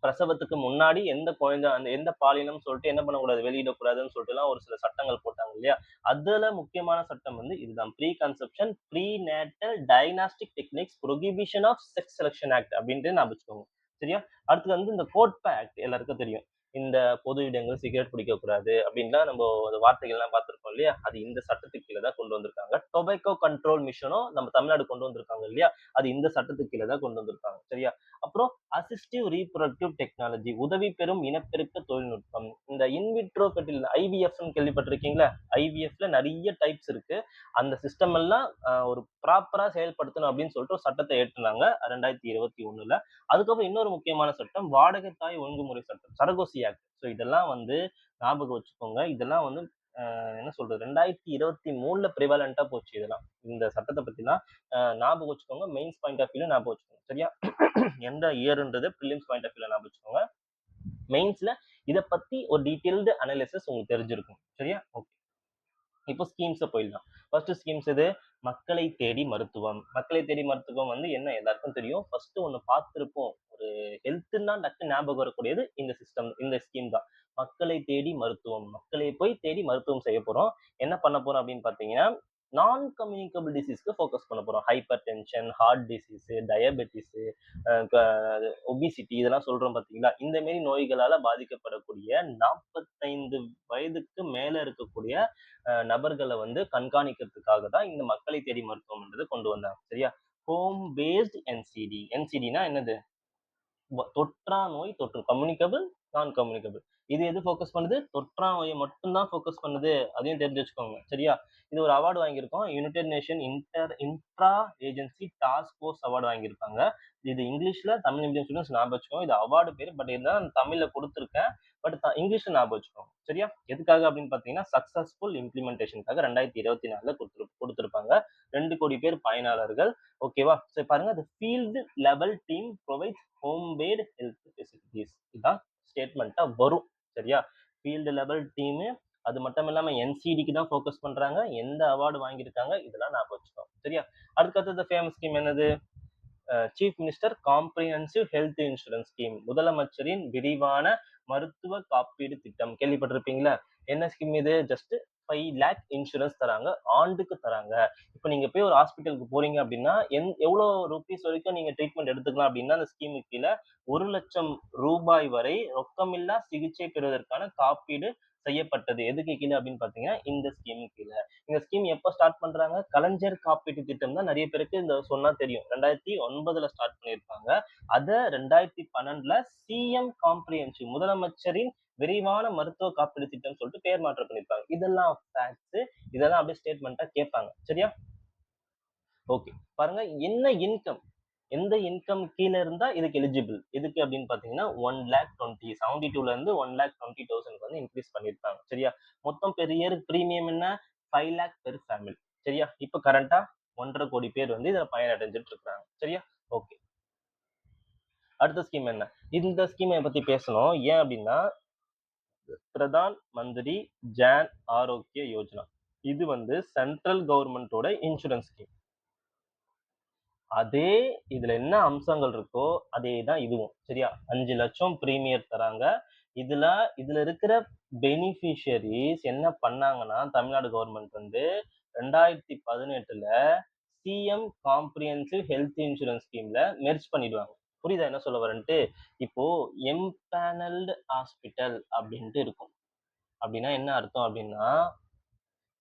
பிரசவத்துக்கு முன்னாடி எந்த குழந்தை அந்த எந்த பாலினம் சொல்லிட்டு என்ன பண்ணக்கூடாது, வெளியிடக்கூடாதுன்னு சொல்லிட்டுலாம் ஒரு சில சட்டங்கள் போட்டாங்க இல்லையா? அதுல முக்கியமான சட்டம் வந்து இதுதான். Pre conception, pre natal diagnostic techniques, prohibition of sex selection act அப்படின்ட்டு ஞாபகம் வச்சுக்கோங்க. சரியா? அடுத்து வந்து இந்த கோட்பா ஆக்ட் எல்லாருக்கும் தெரியும். இந்த பொது இடங்கள் சிகரெட் பிடிக்கக்கூடாது அப்படின்லாம் நம்ம வார்த்தைகள்லாம் பார்த்திருப்போம் இல்லையா? அது இந்த சட்டத்துக்கு கீழ தான் கொண்டு வந்திருக்காங்க. டொபாக்கோ கண்ட்ரோல் மிஷனும் நம்ம தமிழ்நாடு கொண்டு வந்திருக்காங்க இல்லையா? அது இந்த சட்டத்துக்கு கீழ தான் கொண்டு வந்திருக்காங்க. சரியா? அப்புறம் அசிஸ்டிவ் ரீப்ரொடக்டிவ் டெக்னாலஜி உதவி பெறும் இனப்பெருக்க தொழில்நுட்பம். இந்த இன்விட்ரோ ஃபெர்டில் ஐவிஎஃப்ன்னு கேள்விப்பட்டிருக்கீங்களா? ஐவிஎஃப்ல நெறைய டைப்ஸ் இருக்கு. அந்த சிஸ்டம் எல்லாம் ஒரு ப்ராப்பரா செயல்படுத்தணும் அப்படின்னு சொல்லிட்டு ஒரு சட்டத்த இயற்றுனாங்க 2021ல. அதுக்கப்புறம் இன்னொரு முக்கியமான சட்டம் வாடகை தாய் ஒழுங்குமுறை சட்டம். சரகோசி ஆக்ட். ஸோ இதெல்லாம் வந்து ஞாபகம் வச்சுக்கோங்க. இதெல்லாம் வந்து என்ன சொல்றது 2023ல பிரிவாலன்ட்டா போச்சு இதெல்லாம். இந்த சட்டத்த பத்திலாம் ஞாபகம் வச்சுக்கோங்க. மெயின்ஸ் பாயிண்ட் ஆஃப் வியூல ஞாபகம் வச்சுக்கோங்க. சரியா? எந்த இயர்ன்றது பிரிலிம்ஸ் பாயிண்ட் ஆஃப் வியூல ஞாபகம் வச்சுக்கோங்க. மெயின்ஸ்ல இத பத்தி ஒரு டீடைல்டு அனாலிசிஸ் உங்களுக்கு தெரிஞ்சிருக்கும். சரியா? ஓகே. இப்போ ஸ்கீம்ஸ போயிடலாம். ஃபர்ஸ்ட் ஸ்கீம்ஸ் எது? மக்களை தேடி மருத்துவம். மக்களை தேடி மருத்துவம் வந்து என்ன எல்லாருக்கும் தெரியும். ஃபர்ஸ்ட் ஒண்ணு பார்த்திருப்போம். ஒரு ஹெல்த்ன்னா டக்குனு ஞாபகம் வரக்கூடியது இந்த சிஸ்டம், இந்த ஸ்கீம் தான். மக்களை தேடி மருத்துவம். மக்களை போய் தேடி மருத்துவம் செய்ய போறோம். என்ன பண்ண போறோம் அப்படின்னு பார்த்தீங்கன்னா, நான் கம்யூனிகபிள் டிசீஸ்க்கு ஃபோக்கஸ் பண்ண போறோம். Hypertension, heart disease, diabetes, அ க ஒபிசிட்டி இதெல்லாம் சொல்றோம் பார்த்தீங்களா? இந்த மாரி நோய்களால பாதிக்கப்படக்கூடிய 45 வயதுக்கு மேல இருக்கக்கூடிய நபர்களை வந்து கண்காணிக்கிறதுக்காக தான் இந்த மக்களை தேடி மருத்துவம்ன்றது கொண்டு வந்தாங்க. சரியா? Home based NCD. என்சிடினா என்னது? தொற்றா நோய் தொற்று கம்யூனிகபிள், நான் கம்யூனிகபிள். இது எது ஃபோக்கஸ் பண்ணுது? தொற்றா நோயை மட்டும் தான் ஃபோக்கஸ் பண்ணுது. அதையும் தெரிஞ்சு வச்சுக்கோங்க. சரியா? இது ஒரு அவார்ட் வாங்கியிருக்கோம். United nation intra agency task force award வாங்கியிருக்காங்க. இது இங்கிலீஷ்ல, தமிழ் மீடியம் ஸ்டூடண்ட்ஸ் ஞாபகம் வச்சுக்கோங்க. இது அவார்டு பேரு. பட் இருந்தாலும் நான் தமிழ்ல குடுத்துருக்கேன். பட் இங்கிலீஷ்ல ஞாபகம் வச்சுக்கோங்க. சரியா? எதுக்காக அப்படின்னு பார்த்தீங்கன்னா, சக்சஸ்ஃபுல் இம்ப்ளிமெண்டேஷன்க்காக 2024ல குடுத்திருப்பாங்க. 2 கோடி பேர் பயனாளர்கள். ஓகேவா? சரி பாருங்க. The field level team provides home bed health facilities. இதான் ஸ்டேட்மெண்ட்டா வரும். சரியா? ஃபீல்ட் லெவல் டீமு அது மட்டும் இல்லாம என்சிடிக்கு தான் ஃபோக்கஸ் பண்றாங்க. எந்த அவார்டு வாங்கியிருக்காங்க இதெல்லாம் ஞாபகம் வச்சுக்கோங்க. சரியா? அதுக்கடுத்தது ஃபேமஸ் ஸ்கீம் என்னது? Chief minister comprehensive health insurance scheme. முதலமைச்சரின் விரிவான மருத்துவ காப்பீடு திட்டம். கேள்விப்பட்டிருப்பீங்களா? என்ன ஸ்கீம் இது? ஜஸ்ட் 5 லேக் இன்சூரன்ஸ் தராங்க. ஆண்டுக்கு தராங்க. இப்ப நீங்க போய் ஒரு ஹாஸ்பிட்டலுக்கு போறீங்க அப்படின்னா, எவ்வளோ ரூபீஸ் வரைக்கும் நீங்க ட்ரீட்மெண்ட் எடுத்துக்கலாம் அப்படின்னா, அந்த ஸ்கீமுக்கு கீழ ரூ. 1,00,000 வரை ரொக்கமில்லா சிகிச்சை பெறுவதற்கான காப்பீடு செய்யப்பட்டது. எதுக்கு கீழ அப்படின்னு பார்த்தீங்கன்னா, இந்த ஸ்கீமுக்கு கீழ. இந்த ஸ்கீம் எப்ப ஸ்டார்ட் பண்றாங்க? கலைஞர் காப்பீட்டு திட்டம் தான் நெறைய பேருக்கு இந்த சொன்னா தெரியும். 2009ல ஸ்டார்ட் பண்ணியிருப்பாங்க. அத 2012ல சிஎம் காம்ப்ரிஹென்சிவ் முதலமைச்சரின் விரிவான மருத்துவ காப்பீடு திட்டம்னு சொல்லிட்டு பேர் மாற்றம் பண்ணியிருப்பாங்க. இதெல்லாம் ஃபேக்ட்ஸ். இதெல்லாம் அப்படியே ஸ்டேட்மெண்ட்டா கேட்பாங்க. சரியா? ஓகே. பாருங்க என்ன இன்கம்? எந்த இன்கம் கீழ இருந்தா இதுக்கு எலிஜிபிள்? எதுக்கு அப்படின்னு பார்த்தீங்கன்னா, 1,20,20 72ல இருந்து 1,20,20,000க்கு வந்து இன்கிரீஸ் பண்ணியிருக்காங்க. சரியா? மொத்தம் பெர் இயர் பிரீமியம் என்ன? 5,00,000 பெர் ஃபேமிலி. சரியா? இப்ப கரண்ட்டா 1,50,000 கோடி பேர் வந்து இதுல பயனடைஞ்சுட்டு இருக்காங்க. சரியா? ஓகே. அடுத்த ஸ்கீம் என்ன? இந்த ஸ்கீம பத்தி பேசணும். ஏன் அப்படின்னா, பிரதான் மந்திரி ஜான் ஆரோக்கிய யோஜனா. இது வந்து சென்ட்ரல் கவர்ன்மென்ட்டோட இன்சூரன்ஸ் ஸ்கீம். அதே இதுல என்ன அம்சங்கள் இருக்கோ, அதே தான் இதுவும். சரியா? 5,00,000 பிரீமியர் தராங்க. இதுல இதுல இருக்கிற பெனிஃபிஷியரீஸ் என்ன பண்ணாங்கன்னா, தமிழ்நாடு கவர்ன்மென்ட் வந்து 2018ல சிஎம் காம்ப்ரிஹென்சிவ் ஹெல்த் இன்சூரன்ஸ் ஸ்கீம்ல மெர்ஜ் பண்ணிடுவாங்க. புரியுதா என்ன சொல்ல வரேன்ட்டு? இப்போ எம்பேனல்டு ஹாஸ்பிட்டல் அப்படின்ட்டு இருக்கும். அப்படின்னா என்ன அர்த்தம் அப்படின்னா,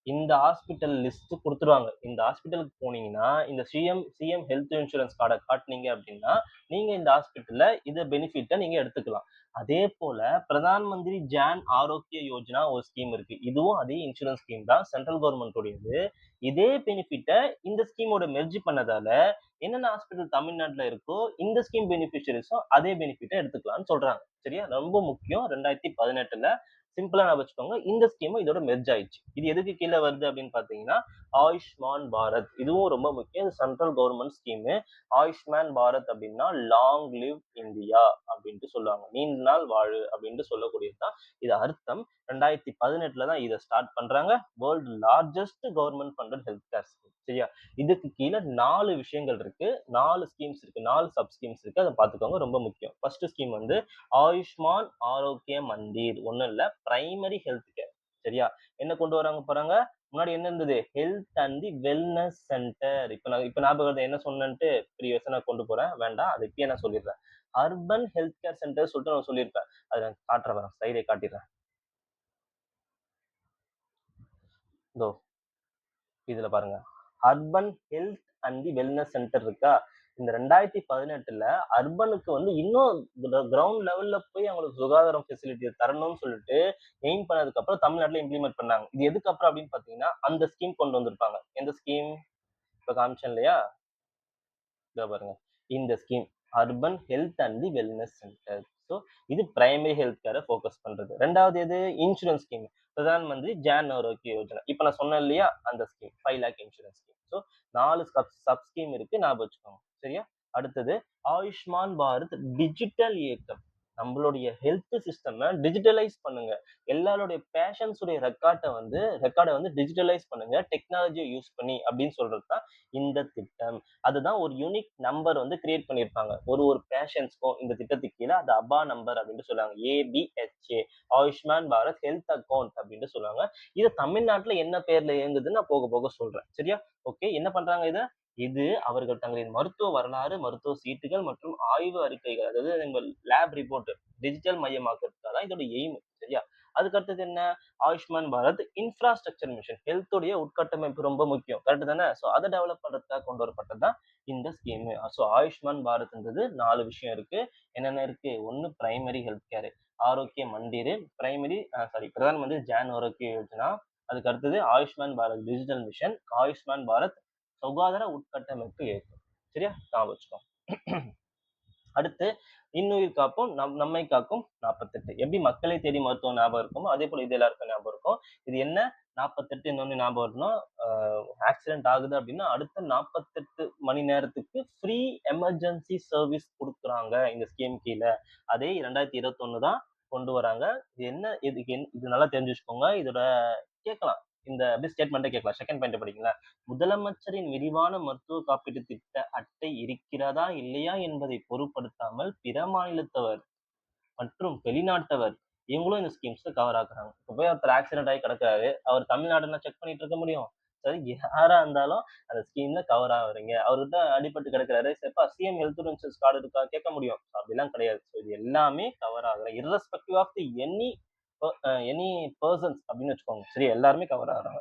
இந்த ஹாஸ்பிட்டல் லிஸ்ட் குடுத்துருவாங்க. இந்த ஹாஸ்பிட்டலுக்கு போனீங்கன்னா, இந்த சிஎம் ஹெல்த் இன்சூரன்ஸ் கார்ட காட்டுனீங்க அப்படின்னா, நீங்க இந்த ஹாஸ்பிட்டல்ல இத பெனிஃபிட்ட நீங்க எடுத்துக்கலாம். அதே போல பிரதான் மந்திரி ஜான் ஆரோக்கிய யோஜனா ஒரு ஸ்கீம் இருக்கு. இதுவும் அதே இன்சூரன்ஸ் ஸ்கீம் தான். சென்ட்ரல் கவர்ன்மெண்ட் உடையது. இதே பெனிஃபிட்ட இந்த ஸ்கீமோட மெர்ஜ் பண்ணதால, என்னென்ன ஹாஸ்பிட்டல் தமிழ்நாட்டுல இருக்கோ, இந்த ஸ்கீம் பெனிஃபிஷியரீஸும் அதே பெனிஃபிட்ட எடுத்துக்கலாம்னு சொல்றாங்க. சரியா? ரொம்ப முக்கியம். 2018ல சிம்பிளா ஞாபகம் வச்சுக்கோங்க. இந்த ஸ்கீமும் இதோட மெர்ஜ் ஆயிடுச்சு. இது எதுக்கு கீழ வருது அப்படின்னு பார்த்தீங்கன்னா, ஆயுஷ்மான் பாரத். இதுவும் ரொம்ப முக்கியம். இது central government scheme. Ayushman Bharat அப்படின்னா, லாங் லிவ் இந்தியா அப்படின்ட்டு சொல்லுவாங்க. நீண்ட நாள் வாழு அப்படின்ட்டு சொல்லக்கூடியது தான் இது அர்த்தம். 2018ல தான் இத ஸ்டார்ட் பண்றாங்க. World largest government funded health care scheme. சரியா? இதுக்கு கீழ 4 விஷயங்கள் இருக்கு. 4 ஸ்கீம்ஸ் இருக்கு. 4 சப் ஸ்கீம்ஸ் இருக்கு. அத பார்த்துக்கோங்க. ரொம்ப முக்கியம். ஃபர்ஸ்ட் ஸ்கீம் வந்து ஆயுஷ்மான் ஆரோக்கிய மந்திர். ஒண்ணும் இல்ல. Primary health care. சரியா? என்ன கொண்டு வராங்க போறாங்க? முன்னாடி என்ன இருந்தது? Health and the wellness centre. இப்ப ஞாபகம் வருதா என்ன சொன்னேன்ட்டு? ப்ரீவியஸா நான் கொண்டு போறேன். வேண்டாம். அத இப்பயே நான் சொல்லிடுறேன். அர்பன் ஹெல்த் கேர் சென்டர் சொல்லிட்டு நான் சொல்லியிருப்பேன். அத நான் காட்டுறேன், ஸ்லைடே காட்டிடுறேன். இதோ இதுல பாருங்க. Urban health and the wellness centre இருக்கா? இந்த 2018ல அர்பனுக்கு வந்து இன்னும் கிரவுண்ட் லெவல்ல போய் அவங்களுக்கு சுகாதாரம் ஃபெசிலிட்டி தரணும்னு சொல்லிட்டு எய்ம் பண்ணதுக்கு அப்புறம் தமிழ்நாட்டுல இம்ப்ளிமெண்ட் பண்ணாங்க. இது எதுக்கு அப்புறம் அப்படின்னு பாத்தீங்கன்னா, அந்த ஸ்கீம் கொண்டு வந்திருப்பாங்க. எந்த ஸ்கீம்? இப்ப காமிச்சேன் இல்லையா? இதோ பாருங்க. இந்த scheme urban health and the wellness centre. So இது பிரைமரி ஹெல்த் கேரை ஃபோக்கஸ் பண்றது. 2வது எது? Insurance scheme. Pradhan Mantri John Arogya Yojana. இப்ப நான் சொன்னேன் இல்லையா? அந்த scheme 5 lakh insurance scheme. So 4 sub scheme இருக்கு. ஞாபகம் வச்சுக்கோங்க. சரியா? அடுத்தது ஆயுஷ்மான் பாரத் டிஜிட்டல் இயக்கம். நம்மளுடைய ஹெல்த் சிஸ்டம டிஜிட்டலைஸ் பண்ணுங்க. எல்லாருடைய பேஷண்ட்ஸ் உடைய ரெக்கார்ட வந்து டிஜிட்டலைஸ் பண்ணுங்க. டெக்னாலஜிய யூஸ் பண்ணி அப்படின்னு சொல்றது தான் இந்த திட்டம். அதுதான் ஒரு யூனிக் நம்பர் வந்து கிரியேட் பண்ணியிருப்பாங்க. ஒரு பேஷண்ட்ஸ்க்கும் இந்த திட்டத்துக்கு கீழ அது அபா நம்பர் அப்படின்னு சொல்லுவாங்க. ABHA Ayushman Bharat health account அப்படின்னு சொல்லுவாங்க. இது தமிழ்நாட்டுல என்ன பேர்ல இயங்குதுன்னு நான் போக போக சொல்றேன். சரியா? ஓகே. என்ன பண்றாங்க இத? இது அவர்கள் தங்களின் மருத்துவ வரலாறு, மருத்துவ சீட்டுகள் மற்றும் ஆய்வு அறிக்கைகள், அதாவது நம்ம லேப் ரிப்போர்ட் டிஜிட்டல் மயமாக்குறதுக்கு தான் இதோட எய்ம். சரியா? அதுக்கு அடுத்தது என்ன? Ayushman Bharat infrastructure mission. Health உடைய உட்கட்டமைப்பு ரொம்ப முக்கியம். கரெக்ட் தானே? சோ அத டெவலப் பண்றதுக்காக கொண்டு வரப்பட்டது தான் இந்த ஸ்கீம். சோ ஆயுஷ்மான் பாரத்ன்றது 4 விஷயம் இருக்கு. என்னென்ன இருக்கு? 1 பிரைமரி ஹெல்த் கேர், ஆரோக்கிய மந்திர், பிரதான் மந்திரி ஜான் ஆரோக்கிய யோஜனா. அதுக்கு அடுத்தது ஆயுஷ்மான் பாரத் டிஜிட்டல் மிஷன், ஆயுஷ்மான் பாரத் சுகாதார உட்கட்டமைப்பு இயக்கம். சரியா? ஞாபகம் வச்சுக்கோ. அடுத்து இன்னுயிர் காப்போம் நம்மை காக்கும் 48. எப்படி மக்களை தேடி மருத்துவம் ஞாபகம் இருக்குமோ அதே போல இது எல்லாருக்கும் ஞாபகம் இருக்கும். இது என்ன 48 இன்னொன்னு ஞாபகம் இருக்கணும். ஆக்சிடென்ட் ஆகுது அப்படின்னா அடுத்த 48 மணி நேரத்துக்கு ஃப்ரீ எமர்ஜென்சி சர்வீஸ் கொடுக்குறாங்க இந்த ஸ்கீம் கீழ. அதே 2021 தான் கொண்டு வராங்க. இது என்ன இது நல்லா தெரிஞ்சு வச்சுக்கோங்க. இதோட கேட்கலாம். இந்த அப்படி ஸ்டேட்மெண்ட்டே கேட்கலாம். செகண்ட் பாயிண்ட் படிங்களா? முதலமைச்சரின் விரிவான மருத்துவ காப்பீட்டு திட்ட அட்டை இருக்கிறதா இல்லையா என்பதை பொருட்படுத்தாமல் பிற மாநிலத்தவர் மற்றும் வெளிநாட்டவர் இவங்களும் இந்த ஸ்கீம்ஸ்ல கவர் ஆகுறாங்க. இப்ப போய் ஒருத்தர் ஆக்சிடென்ட் ஆகி கிடக்குறாரு. அவர் தமிழ்நாடுன்னா செக் பண்ணிட்டு இருக்க முடியும்? சரி, யாரா இருந்தாலும் அந்த ஸ்கீம்ல கவர் ஆகுறீங்க. அவர்கிட்ட அடிபட்டு கிடக்குறாரு. சரிப்பா சிஎம் ஹெல்த் இன்சூரன்ஸ் கார்டு இருக்கா? கேட்க முடியும். அப்படிலாம் கிடையாது. ஸோ இது எல்லாமே கவர் ஆகுற irrespective of the any persons அப்படின்னு வச்சுக்கோங்க. சரி, எல்லாருமே கவர் ஆகுறாங்க.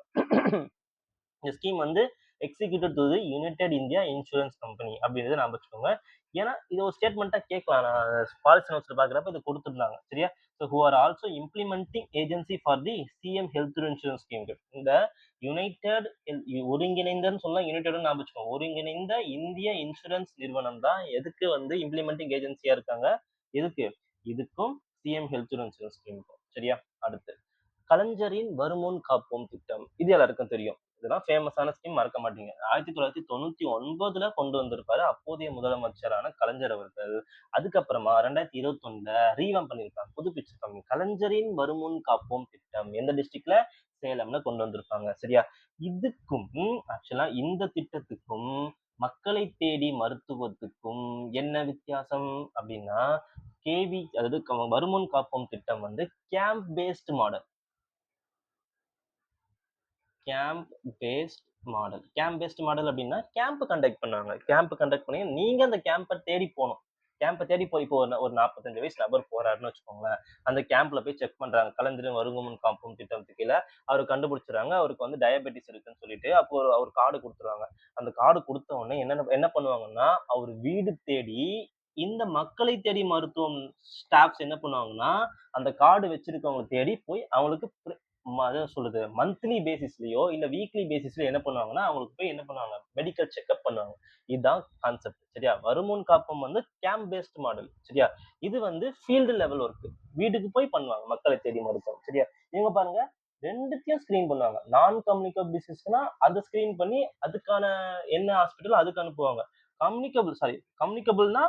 இந்த ஸ்கீம் வந்து executed to the United India Insurance Company அப்படின்றத ஞாபகம் வச்சுக்கோங்க. ஏன்னா இது ஒரு ஸ்டேட்மெண்ட்டா கேட்கலாம். நான் பாலிசி நோட்ஸ்ல பாக்குறப்ப இது கொடுத்துருந்தாங்க. சரியா? So who are also implementing agency for the CM health insurance scheme. இந்த யுனைடெட் ஒருங்கிணைந்தன்னு சொன்னா யுனைடெட் ஞாபகம் வச்சுக்கோங்க. ஒருங்கிணைந்த இந்திய இன்சூரன்ஸ் நிறுவனம் தான் எதுக்கு வந்து இம்ப்ளிமெண்டிங் ஏஜென்சியா இருக்காங்க. எதுக்கு? இதுக்கும் சிஎம் ஹெல்த் இன்சூரன்ஸ் ஸ்கீமுக்கும். சரியா? அடுத்து கலைஞரின் வருமுன் காப்போம் திட்டம். இது எல்லாருக்கும் தெரியும். இதெல்லாம் ஃபேமஸான ஸ்கீம், மறக்க மாட்டீங்க. 1999ல கொண்டு வந்திருப்பாரு அப்போதைய முதலமைச்சரான கலைஞர் அவர்கள். அதுக்கப்புறமா 2021ல ரீவாம்ப் பண்ணியிருக்காங்க. புதுப்பிச்சிருக்காங்க. கலைஞரின் வருமுன் காப்போம் திட்டம். எந்த டிஸ்ட்ரிக்ட்ல? சேலம்ல கொண்டு வந்திருப்பாங்க. சரியா? இதுக்கும் ஆக்சுவலா இந்த திட்டத்துக்கும் மக்களை தேடி மருத்துவத்துக்கும் என்ன வித்தியாசம் அப்படின்னா, அதாவது வருமுன் காப்போம் திட்டம் வந்து camp based model. Camp based model அப்படின்னா கேம்ப் கண்டக்ட் பண்ணுவாங்க. கேம்ப் கண்டக்ட் பண்ணி நீங்க அந்த கேம்பை தேடி போகணும். கேம்பை தேடி போய் இப்போ ஒரு 45 வயசு நபர் போறாருன்னு வச்சுக்கோங்களேன். அந்த கேம்ப்ல போய் செக் பண்றாங்க. கலைஞரின் வருமுன் காப்போம் திட்டத்துக்கு கீழ அவரு கண்டுபிடிச்சிடுறாங்க. அவருக்கு வந்து டயபெட்டிஸ் இருக்குன்னு சொல்லிட்டு அப்போ அவர் கார்டு கொடுத்துருவாங்க. அந்த கார்டு கொடுத்த உடனே என்ன பண்ணுவாங்கன்னா, அவர் வீடு தேடி இந்த மக்களை தேடி மருத்துவம் ஸ்டாஃப்ஸ் என்ன பண்ணுவாங்கன்னா, அந்த கார்டு வச்சிருக்கவங்க தேடி போய் அவங்களுக்கு அதான் சொல்லுது மந்த்லி பேசிஸ்லயோ இல்ல வீக்லி பேசிஸ்ல என்ன பண்ணுவாங்கன்னா அவங்களுக்கு போய் என்ன பண்ணுவாங்க மெடிக்கல் செக்அப் பண்ணுவாங்க. இதுதான் கான்செப்ட். சரியா? வருமுன் காப்பம் வந்து கேம்ப் பேஸ்ட் மாடல். சரியா? இது வந்து ஃபீல்டு லெவல் ஒர்க். வீட்டுக்கு போய் பண்ணுவாங்க மக்களை தேடி மருத்துவம். சரியா? இவங்க பாருங்க ரெண்டுத்தையும் ஸ்கிரீன் பண்ணுவாங்க. நான் கம்யூனிகபிள் டிசீஸ்னா அதை ஸ்கிரீன் பண்ணி அதுக்கான என்ன ஹாஸ்பிட்டல் அதுக்கு அனுப்புவாங்க. கம்யூனிகபிள்னா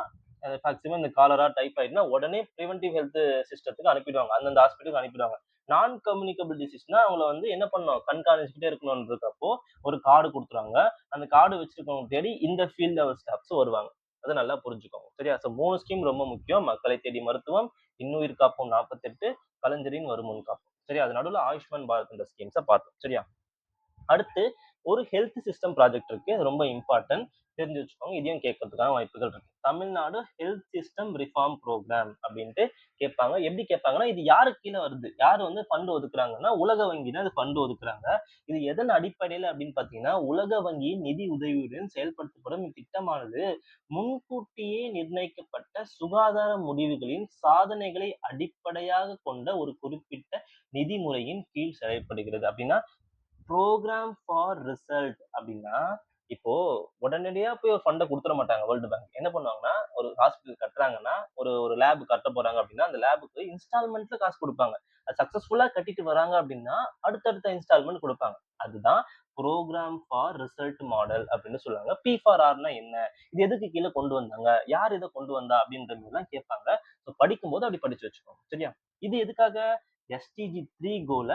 மேக்ஸிமம் இந்த காலரா டைஃபாய்டுனா உடனே பிரிவென்டிவ் ஹெல்த் சிஸ்டத்துக்கு அனுப்பிடுவாங்க. அந்தந்த ஹாஸ்பிட்டலுக்கு அனுப்பிடுவாங்க. நான் கம்யூனிகபிள் டிசீஸ்னா அவங்கள வந்து என்ன பண்ணணும்? கண்காணிச்சுக்கிட்டே இருக்கணும்ன்றப்போ ஒரு கார்டு கொடுத்துருவாங்க. அந்த கார்டு வச்சிருக்கவங்க தேடி இந்த ஃபீல்ட் லெவல் ஸ்டாஃப்ஸ் வருவாங்க. அதை நல்லா புரிஞ்சுக்கோங்க. சரியா? ஸோ 3 ஸ்கீம் ரொம்ப முக்கியம். மக்களை தேடி மருத்துவம், இன்னுயிர் காப்போம் 48, கலைஞரின் வருமுன் காப்போம். சரியா? அது நடுவுல ஆயுஷ்மான் பாரத் ஸ்கீம்ஸை பார்த்தோம். சரியா? அடுத்து ஒரு ஹெல்த் சிஸ்டம் ப்ராஜெக்ட் இருக்கு. அது ரொம்ப இம்பார்ட்டன்ட். தெரிஞ்சு வச்சுக்கோங்க. இதையும் கேட்கறதுக்கான வாய்ப்புகள் இருக்கு. Tamil Nadu health system reform program அப்படின்ட்டு கேட்பாங்க. எப்படி கேட்பாங்கன்னா, இது யாருக்கு கீழ வருது? யாரு வந்து ஃபண்ட் ஒதுக்குறாங்கன்னா, உலக வங்கி தான் இது ஃபண்ட் ஒதுக்குறாங்க. இது எதன் அடிப்படையில அப்படின்னு பார்த்தீங்கன்னா, உலக வங்கியின் நிதி உதவியுடன் செயல்படுத்தப்படும் இத்திட்டமானது முன்கூட்டியே நிர்ணயிக்கப்பட்ட சுகாதார முடிவுகளின் சாதனைகளை அடிப்படையாகக் கொண்ட ஒரு குறிப்பிட்ட நிதி முறையின் கீழ் செயல்படுகிறது. அப்படின்னா புரோகிராம் ஃபார் ரிசல்ட் அப்படின்னா, இப்போ உடனடியா போய் ஒரு ஃபண்ட குடுத்துற மாட்டாங்க வேர்ல்டு பேங்க். என்ன பண்ணுவாங்கன்னா, ஒரு ஹாஸ்பிட்டல் கட்டுறாங்கன்னா, ஒரு ஒரு லேப் கட்டப் போறாங்க அப்படின்னா, அந்த லேப்க்கு இன்ஸ்டால்மென்ட்ல காசு குடுப்பாங்க. அது சக்சஸ்ஃபுல்லா கட்டிட்டு வராங்க அப்படின்னா, அடுத்தடுத்த இன்ஸ்டால்மென்ட் குடுப்பாங்க. அதுதான் புரோகிராம் ஃபார் ரிசல்ட் மாடல் அப்படின்னு சொல்லுவாங்க. பி ஃபார் ஆர்ன்னா என்ன? இது எதுக்கு கீழ கொண்டு வந்தாங்க? யார் இத கொண்டு வந்தா? அப்படின்ற மாரிலாம் கேட்பாங்க. ஸோ படிக்கும்போது அப்படி படிச்சு வச்சுக்கோங்க. சரியா? இது எதுக்காக? எஸ்டிஜி 3 கோல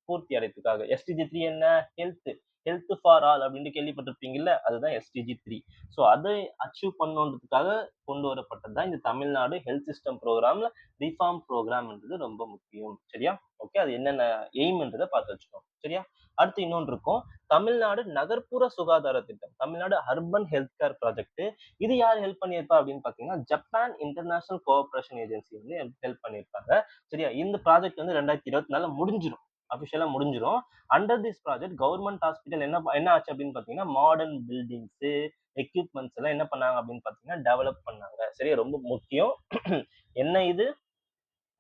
பூர்த்தி அடையறதுக்காக. எஸ்டிஜி 3 என்ன? ஹெல்த். ஹெல்த் ஃபார் ஆல் அப்படின்னு கேள்விப்பட்டிருப்பீங்கல்ல? அதுதான் எஸ்டிஜி 3. ஸோ அதை அச்சீவ் பண்ணணுன்றதுக்காக கொண்டு வரப்பட்டது தான் இந்த தமிழ்நாடு ஹெல்த் சிஸ்டம் புரோகிராம்ல ரிஃபார்ம் புரோகிராம்ன்றது ரொம்ப முக்கியம். சரியா? ஓகே. அது என்னென்ன எய்ம்ன்றத பார்த்து வச்சுக்கோங்க. சரியா? அடுத்து இன்னொன்று இருக்கும். தமிழ்நாடு நகர்ப்புற சுகாதார திட்டம். Tamil Nadu urban health care project. இது யார் ஹெல்ப் பண்ணியிருப்பா அப்படின்னு பார்த்தீங்கன்னா, ஜப்பான் இன்டர்நேஷனல் கோஆப்பரேஷன் ஏஜென்சி வந்து ஹெல்ப் பண்ணியிருப்பாங்க. சரியா? இந்த ப்ராஜெக்ட் வந்து 2024ல முடிஞ்சிரும். அபிஷியலா முடிஞ்சிரும். Under this project government hospital என்ன ஆச்சு அப்படின்னு பார்த்தீங்கன்னா, மாடர்ன் பில்டிங்ஸ், எக்யூப்மென்ட்ஸ் எல்லாம் என்ன பண்ணாங்க அப்படின்னு பார்த்தீங்கன்னா, டெவலப் பண்ணாங்க. சரியா? ரொம்ப முக்கியம். என்ன இது?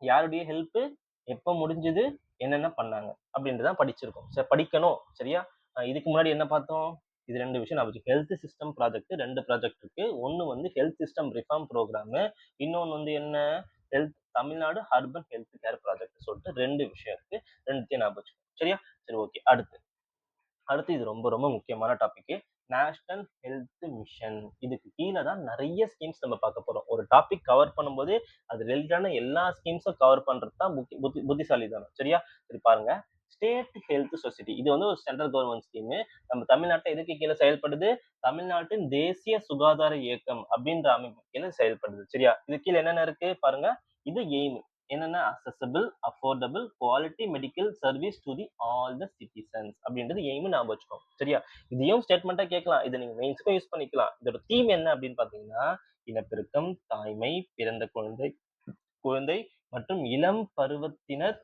யாருடைய ஹெல்ப்? எப்ப முடிஞ்சது? என்னென்ன பண்ணாங்க? அப்படின்றத படிச்சிருக்கோம். சரி படிக்கணும். சரியா? இதுக்கு முன்னாடி என்ன பார்த்தோம்? இது 2 விஷயம் ஞாபகம் வச்சுக்கோங்க. ஹெல்த் சிஸ்டம் ப்ராஜெக்ட் 2 ப்ராஜெக்ட் இருக்கு. ஒண்ணு வந்து ஹெல்த் சிஸ்டம் ரிஃபார்ம் புரோகிராம். இன்னொன்னு வந்து என்ன? Tamil Nadu urban health care project சொல்லிட்டு 2 விஷயம் இருக்கு. 2த்தையும் ஞாபகம் வச்சுக்கோங்க. சரியா? சரி ஓகே. அடுத்து அடுத்து இது ரொம்ப ரொம்ப முக்கியமான டாபிக். National health mission. இதுக்கு கீழ தான் நெறைய ஸ்கீம்ஸ் நம்ம பார்க்க போறோம். ஒரு டாபிக் கவர் பண்ணும்போது, அது ரிலேட்டடான எல்லா ஸ்கீம்ஸும் கவர் பண்றது தான் புத்திசாலித்தனம். சரியா? சரி பாருங்க. State health society. இது வந்து ஒரு சென்ட்ரல் கவர்ன்மென்ட் ஸ்கீம். நம்ம தமிழ்நாட்டுல எதுக்கு கீழ செயல்படுது? தமிழ்நாட்டின் தேசிய சுகாதார இயக்கம் அப்படின்ற அமைப்பு கீழ செயல்படுது. சரியா? இது கீழ என்னென்ன இருக்கு பாருங்க. இது எய்ம். என்னன்னா accessible, affordable, quality medical service to the all the citizens அப்படின்றது எய்ம்னு ஞாபகம் வச்சுக்கோங்க. சரியா? இதையும் ஸ்டேட்மெண்ட்டா கேட்கலாம். இத நீங்க மெயின்ஸ்க்கும் யூஸ் பண்ணிக்கலாம். இதோட தீம் என்ன அப்படின்னு பார்த்தீங்கன்னா, இனப்பெருக்கம், தாய்மை, பிறந்த குழந்தை குழந்தை மற்றும் இளம் பருவத்தினர்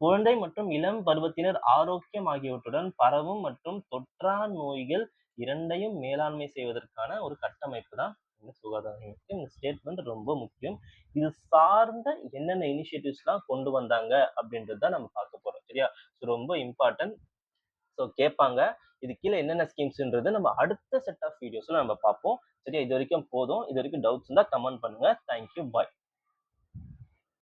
குழந்தை மற்றும் இளம் பருவத்தினர் ஆரோக்கியம் ஆகியவற்றுடன் பரவும் மற்றும் தொற்றா நோய்கள் இரண்டையும் மேலாண்மை செய்வதற்கான ஒரு கட்டமைப்பு தான் இந்த சுகாதார அமைப்பு. இந்த ஸ்டேட்மெண்ட் ரொம்ப முக்கியம். இது சார்ந்த என்னென்ன இனிஷியேட்டிவ்ஸ்லாம் கொண்டு வந்தாங்க அப்படின்றது தான் நம்ம பார்க்க போறோம். சரியா? ஸோ ரொம்ப இம்பார்ட்டன்ட். ஸோ கேட்பாங்க. இது கீழ என்னென்ன ஸ்கீம்ஸ்ன்றத நம்ம அடுத்த செட் ஆஃப் வீடியோஸ்ல நம்ம பார்ப்போம். சரியா? இதுவரைக்கும் போதும். இதுவரைக்கும் டவுட்ஸ் இருந்தா கமெண்ட் பண்ணுங்க. Thank you. பாய்.